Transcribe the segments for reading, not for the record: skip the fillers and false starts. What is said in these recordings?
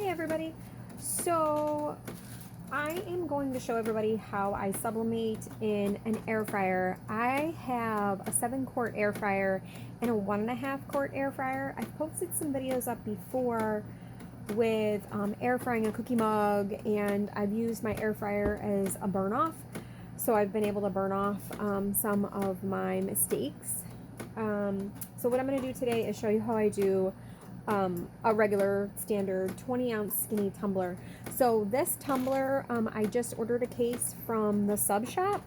Hey everybody, so I am going to show everybody how I sublimate in an air fryer. I have a 7-quart air fryer and a 1.5-quart air fryer. I've posted some videos up before with air frying a cookie mug, and I've used my air fryer as a burn off. So I've been able to burn off some of my mistakes. So what I'm going to do today is show you how I do a regular standard 20-ounce skinny tumbler. So this tumbler, I just ordered a case from the sub shop.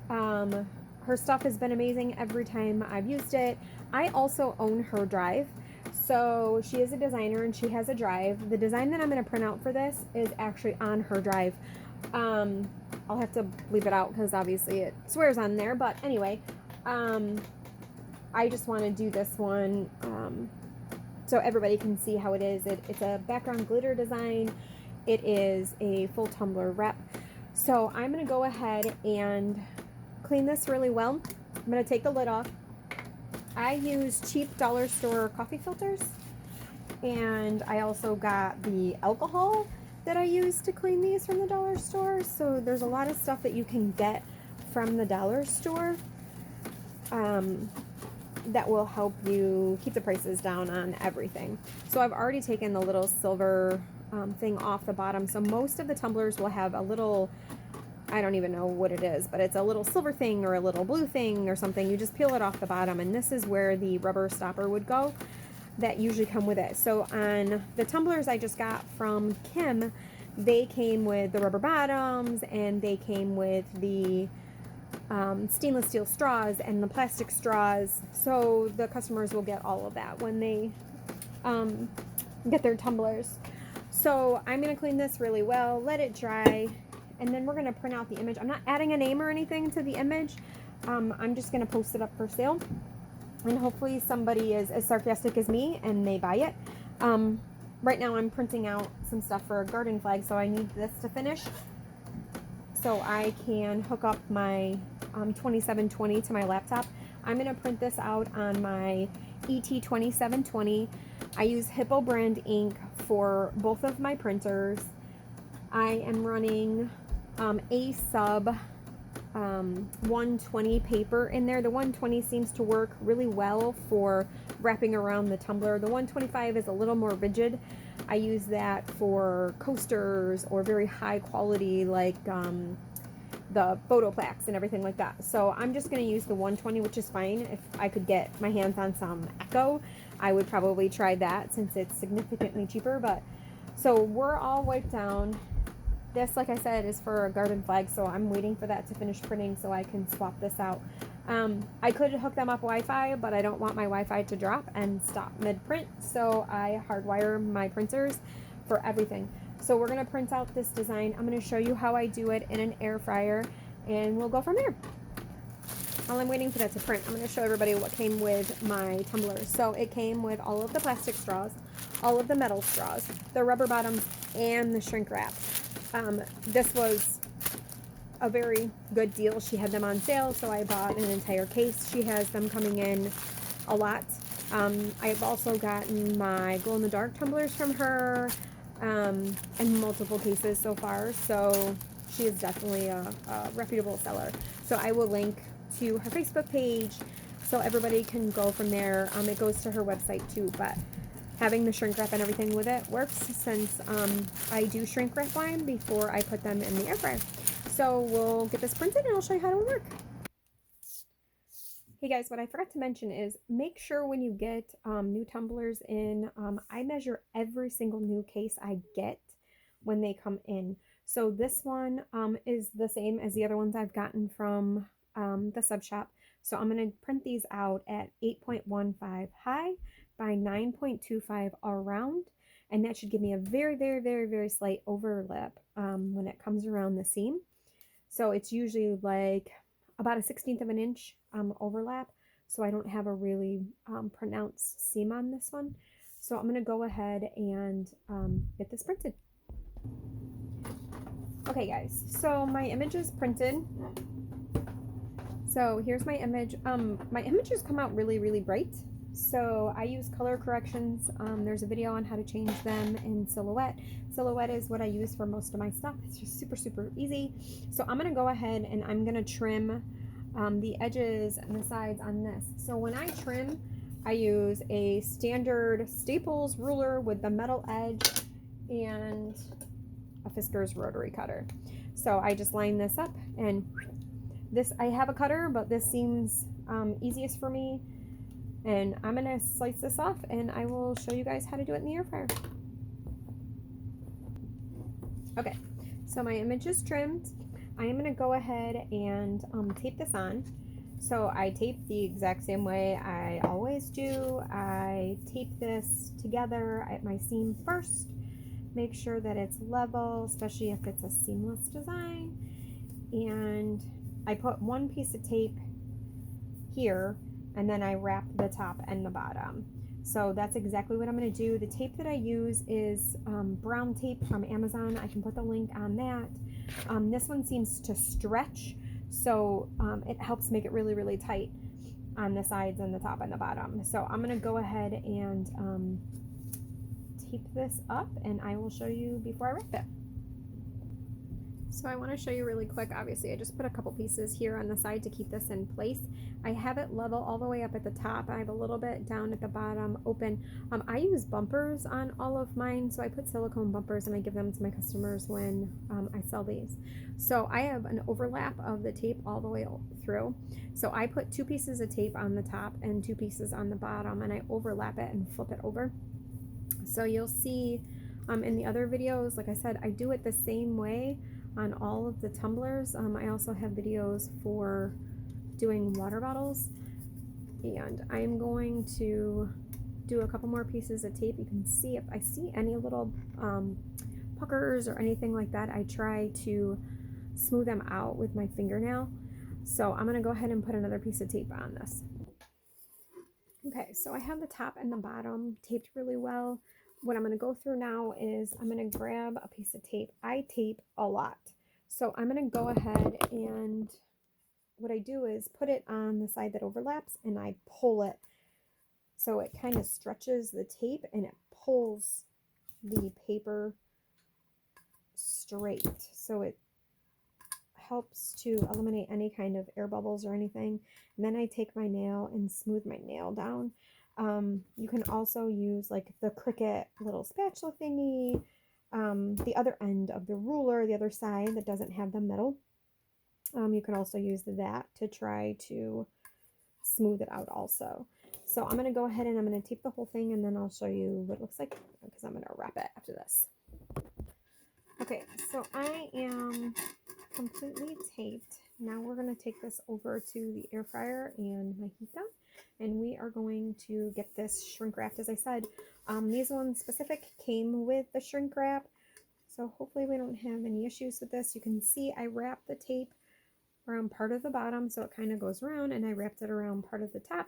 Her stuff has been amazing every time I've used it. I also own her drive. So she is a designer and she has a drive. The design that I'm going to print out for this is actually on her drive. I'll have to leave it out because obviously it swears on there. But anyway, I just want to do this one so everybody can see how it is. It's a background glitter design. It is a full tumbler rep. So I'm going to go ahead and clean this really well. I'm going to take the lid off. I use cheap dollar store coffee filters, and I also got the alcohol that I use to clean these from the dollar store. So there's a lot of stuff that you can get from the dollar store that will help you keep the prices down on everything. So I've already taken the little silver thing off the bottom. So most of the tumblers will have a little, I don't even know what it is, but it's a little silver thing or a little blue thing or something. You just peel it off the bottom, and this is where the rubber stopper would go that usually come with it. So on the tumblers I just got from Kim, they came with the rubber bottoms, and they came with the stainless steel straws and the plastic straws, so the customers will get all of that when they get their tumblers. So I'm going to clean this really well, let it dry, and then we're going to print out the image. I'm not adding a name or anything to the image. I'm just going to post it up for sale, and hopefully somebody is as sarcastic as me and they buy it. Right now I'm printing out some stuff for a garden flag, so I need this to finish so I can hook up my 2720 to my laptop. I'm going to print this out on my ET2720. I use Hippo brand ink for both of my printers. I am running a sub 120 paper in there. The 120 seems to work really well for wrapping around the tumbler. The 125 is a little more rigid. I use that for coasters or very high quality, like the photo plaques and everything like that. So I'm just going to use the 120, which is fine. If I could get my hands on some Echo, I would probably try that since it's significantly cheaper. But so we're all wiped down. This, like I said, is for a garden flag, so I'm waiting for that to finish printing so I can swap this out. I could hook them up Wi-Fi, but I don't want my Wi-Fi to drop and stop mid-print, so I hardwire my printers for everything. So we're going to print out this design. I'm going to show you how I do it in an air fryer, and we'll go from there. While I'm waiting for that to print, I'm going to show everybody what came with my tumbler. So it came with all of the plastic straws, all of the metal straws, the rubber bottoms, and the shrink wrap. This was a very good deal. She had them on sale, so I bought an entire case. She has them coming in a lot. I've also gotten my glow-in-the-dark tumblers from her, and multiple cases so far, so she is definitely a reputable seller. So I will link to her Facebook page so everybody can go from there. It goes to her website too, but having the shrink wrap and everything with it works since I do shrink wrap mine before I put them in the air fryer. So we'll get this printed and I'll show you how it will work. Hey guys, what I forgot to mention is make sure when you get new tumblers in, I measure every single new case I get when they come in. So this one is the same as the other ones I've gotten from the sub shop. So I'm going to print these out at 8.15 high by 9.25 around, and that should give me a very, very, very, very slight overlap when it comes around the seam. So it's usually like about a 1/16 of an inch overlap, so I don't have a really pronounced seam on this one. So I'm going to go ahead and get this printed. Okay guys, so my image is printed. So here's my image. My images come out really, really bright. So I use color corrections. There's a video on how to change them in Silhouette. Silhouette is what I use for most of my stuff. It's just super, super easy. So I'm gonna go ahead and I'm gonna trim the edges and the sides on this. So when I trim, I use a standard Staples ruler with the metal edge and a Fiskars rotary cutter. So I just line this up, and this, I have a cutter, but this seems easiest for me. And I'm gonna slice this off and I will show you guys how to do it in the air fryer. Okay, so my image is trimmed. I am gonna go ahead and tape this on. So I tape the exact same way I always do. I tape this together at my seam first. Make sure that it's level, especially if it's a seamless design. And I put one piece of tape here, and then I wrap the top and the bottom. So that's exactly what I'm going to do. The tape that I use is brown tape from Amazon. I can put the link on that. This one seems to stretch, so it helps make it really, really tight on the sides and the top and the bottom. So I'm going to go ahead and tape this up, and I will show you before I wrap it. So I want to show you really quick. Obviously, I just put a couple pieces here on the side to keep this in place. I have it level all the way up at the top. I have a little bit down at the bottom open. I use bumpers on all of mine, so I put silicone bumpers and I give them to my customers when I sell these. So I have an overlap of the tape all the way through. So I put 2 pieces of tape on the top and 2 pieces on the bottom, and I overlap it and flip it over. So you'll see in the other videos, like I said, I do it the same way on all of the tumblers. I also have videos for doing water bottles, and I'm going to do a couple more pieces of tape. You can see if I see any little puckers or anything like that, I try to smooth them out with my fingernail. So I'm going to go ahead and put another piece of tape on this. Okay, so I have the top and the bottom taped really well. What I'm going to go through now is I'm going to grab a piece of tape. I tape a lot. So I'm going to go ahead, and what I do is put it on the side that overlaps, and I pull it. So it kind of stretches the tape and it pulls the paper straight. So it helps to eliminate any kind of air bubbles or anything. And then I take my nail and smooth my nail down. You can also use like the Cricut little spatula thingy, the other end of the ruler, the other side that doesn't have the metal. You can also use that to try to smooth it out also. So I'm going to go ahead and I'm going to tape the whole thing, and then I'll show you what it looks like, because I'm going to wrap it after this. Okay, so I am completely taped. Now we're going to take this over to the air fryer and my heat gun, and we are going to get this shrink wrapped. As I said, these ones specific came with the shrink wrap, so hopefully we don't have any issues with this. You can see I wrapped the tape around part of the bottom, so it kind of goes around, and I wrapped it around part of the top.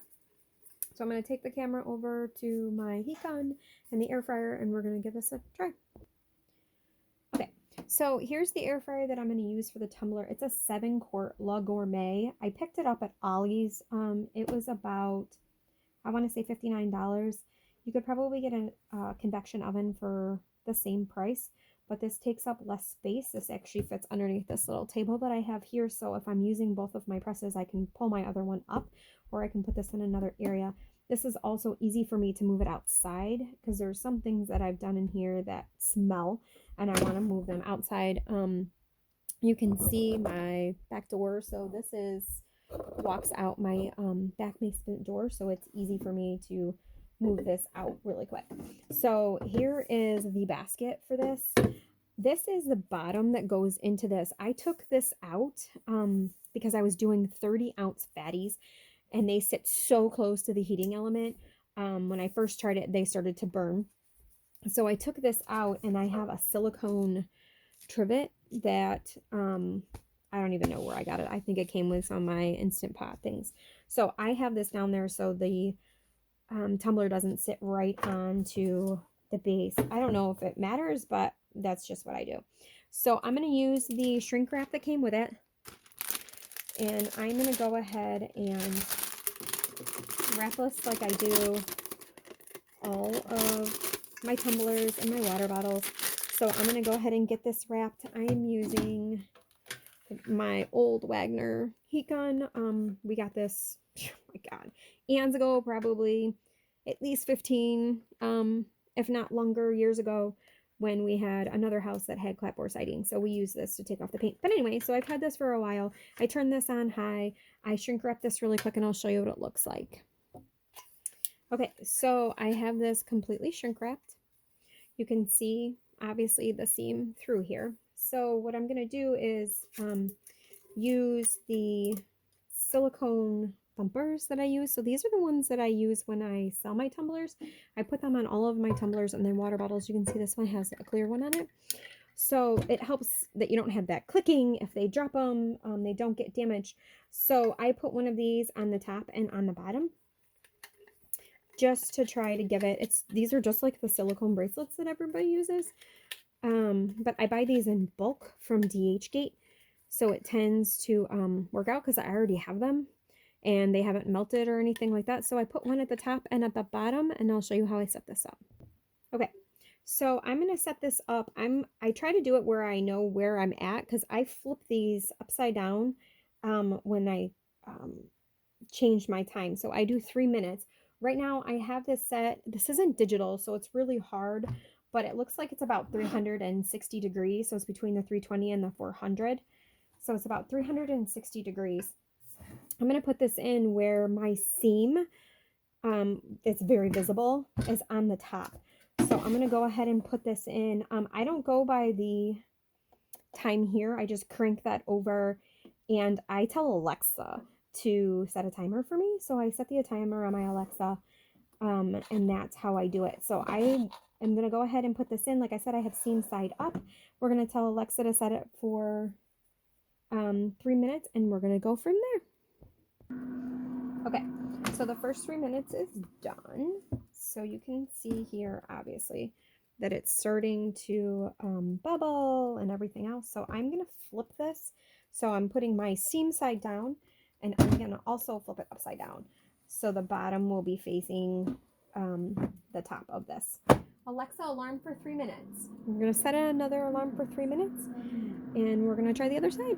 So I'm going to take the camera over to my heat gun and the air fryer, and we're going to give this a try. Okay, so here's the air fryer that I'm going to use for the tumbler. It's a 7-quart La Gourmet. I picked it up at Ollie's. It was about, I want to say $59. You could probably get a convection oven for the same price, but this takes up less space. This actually fits underneath this little table that I have here, so if I'm using both of my presses, I can pull my other one up, or I can put this in another area. This is also easy for me to move it outside, because there's some things that I've done in here that smell, and I want to move them outside. You can see my back door, so this walks out my back basement door, so it's easy for me to move this out really quick. So here is the basket for this. This is the bottom that goes into this. I took this out because I was doing 30-ounce fatties, and they sit so close to the heating element. When I first tried it, they started to burn. So I took this out, and I have a silicone trivet that I don't even know where I got it. I think it came with some of my Instant Pot things. So I have this down there so the tumbler doesn't sit right onto the base. I don't know if it matters, but that's just what I do. So I'm going to use the shrink wrap that came with it, and I'm going to go ahead and wrap this like I do all of my tumblers and my water bottles. So I'm going to go ahead and get this wrapped. I am using my old Wagner heat gun. We got this, oh my God, eons ago, probably at least 15, if not longer, years ago, when we had another house that had clapboard siding. So we use this to take off the paint. But anyway, so I've had this for a while. I turn this on high. I shrink wrap this really quick and I'll show you what it looks like. Okay, so I have this completely shrink wrapped. You can see, obviously, the seam through here. So what I'm going to do is use the silicone bumpers that I use. So these are the ones that I use when I sell my tumblers. I put them on all of my tumblers and then water bottles. You can see this one has a clear one on it. So it helps that you don't have that clicking. If they drop them, they don't get damaged. So I put one of these on the top and on the bottom, just to try to give it, these are just like the silicone bracelets that everybody uses. But I buy these in bulk from DHgate. So it tends to work out because I already have them and they haven't melted or anything like that. So I put one at the top and at the bottom, and I'll show you how I set this up. Okay, so I'm going to set this up. I try to do it where I know where I'm at, because I flip these upside down when I change my time. So I do 3 minutes. Right now I have this set. This isn't digital, so it's really hard, but it looks like it's about 360 degrees. So it's between the 320 and the 400. So it's about 360 degrees. I'm going to put this in where my seam, it's very visible, is on the top. So I'm going to go ahead and put this in. I don't go by the time here. I just crank that over, and I tell Alexa to set a timer for me. So I set the timer on my Alexa, and that's how I do it. So I am going to go ahead and put this in. Like I said, I have seam side up. We're going to tell Alexa to set it for 3 minutes, and we're going to go from there. Okay, so the first 3 minutes is done. So you can see here, obviously, that it's starting to bubble and everything else. So I'm going to flip this. So I'm putting my seam side down, and I'm going to also flip it upside down. So the bottom will be facing the top of this. Alexa, alarm for 3 minutes. We're going to set another alarm for 3 minutes, and we're going to try the other side.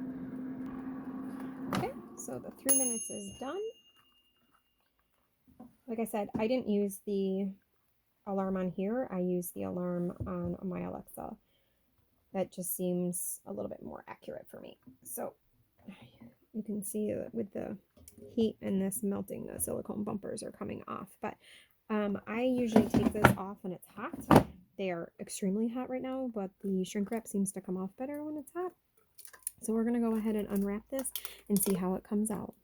Okay, so the 3 minutes is done. Like I said, I didn't use the alarm on here. I used the alarm on my Alexa. That just seems a little bit more accurate for me. So you can see that with the heat and this melting, the silicone bumpers are coming off. But I usually take this off when it's hot. They are extremely hot right now, but the shrink wrap seems to come off better when it's hot. So we're going to go ahead and unwrap this and see how it comes out.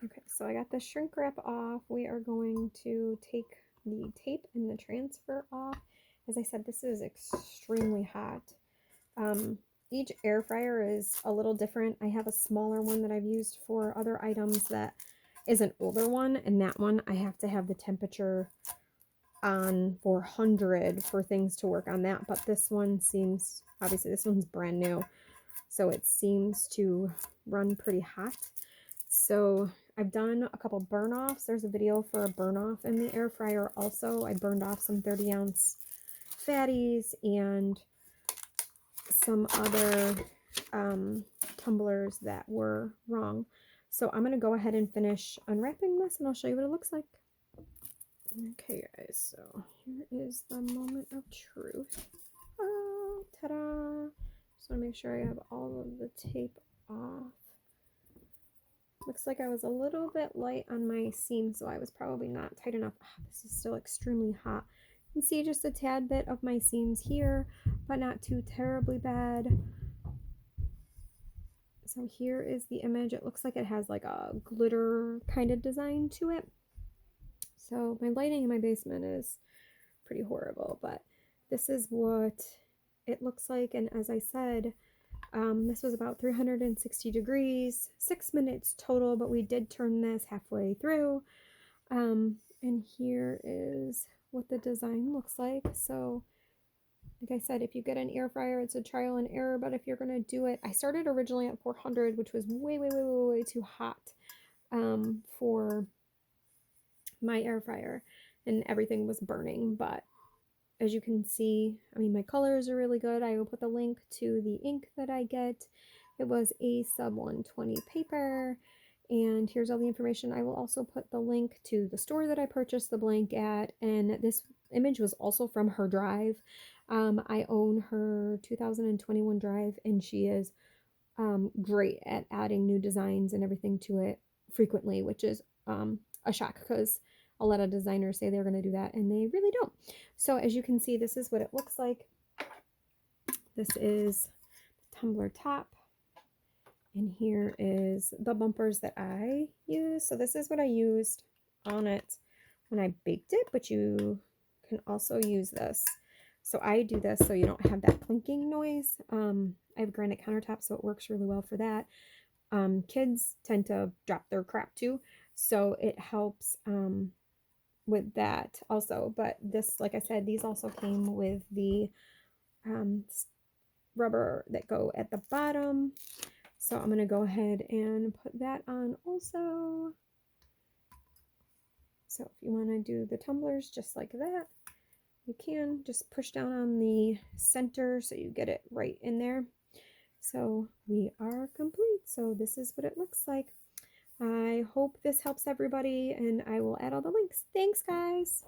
Okay, so I got the shrink wrap off. We are going to take the tape and the transfer off. As I said, this is extremely hot. Each air fryer is a little different. I have a smaller one that I've used for other items that is an older one, and that one I have to have the temperature on 400 for things to work on that. But this one seems, obviously this one's brand new, so it seems to run pretty hot. So I've done a couple burn offs. There's a video for a burn off in the air fryer also. I burned off some 30-ounce fatties and some other tumblers that were wrong. So I'm going to go ahead and finish unwrapping this, and I'll show you what it looks like. Okay, guys, so here is the moment of truth. Oh, ta-da! Just want to make sure I have all of the tape off. Looks like I was a little bit light on my seam, so I was probably not tight enough. Oh, this is still extremely hot. You can see just a tad bit of my seams here, but not too terribly bad. So here is the image. It looks like it has like a glitter kind of design to it. So my lighting in my basement is pretty horrible, but this is what it looks like. And as I said, this was about 360 degrees, 6 minutes total, but we did turn this halfway through. And here is what the design looks like. So like I said, if you get an air fryer, it's a trial and error, but if you're going to do it, I started originally at 400, which was way too hot for my air fryer and everything was burning. But as you can see, I mean, my colors are really good. I will put the link to the ink that I get. It was a sub 120 paper. And here's all the information. I will also put the link to the store that I purchased the blank at. And this image was also from her drive. I own her 2021 drive, and she is great at adding new designs and everything to it frequently, which is a shock because a lot of designers say they're going to do that and they really don't. So as you can see, this is what it looks like. This is the tumbler top, and here is the bumpers that I use. So this is what I used on it when I baked it, but you can also use this. So I do this so you don't have that clinking noise. I have granite countertops, so it works really well for that. Kids tend to drop their crap too, so it helps with that also. But this, like I said, these also came with the rubber that go at the bottom. So I'm going to go ahead and put that on also. So if you want to do the tumblers just like that, you can just push down on the center so you get it right in there. So we are complete. So this is what it looks like. I hope this helps everybody, and I will add all the links. Thanks, guys.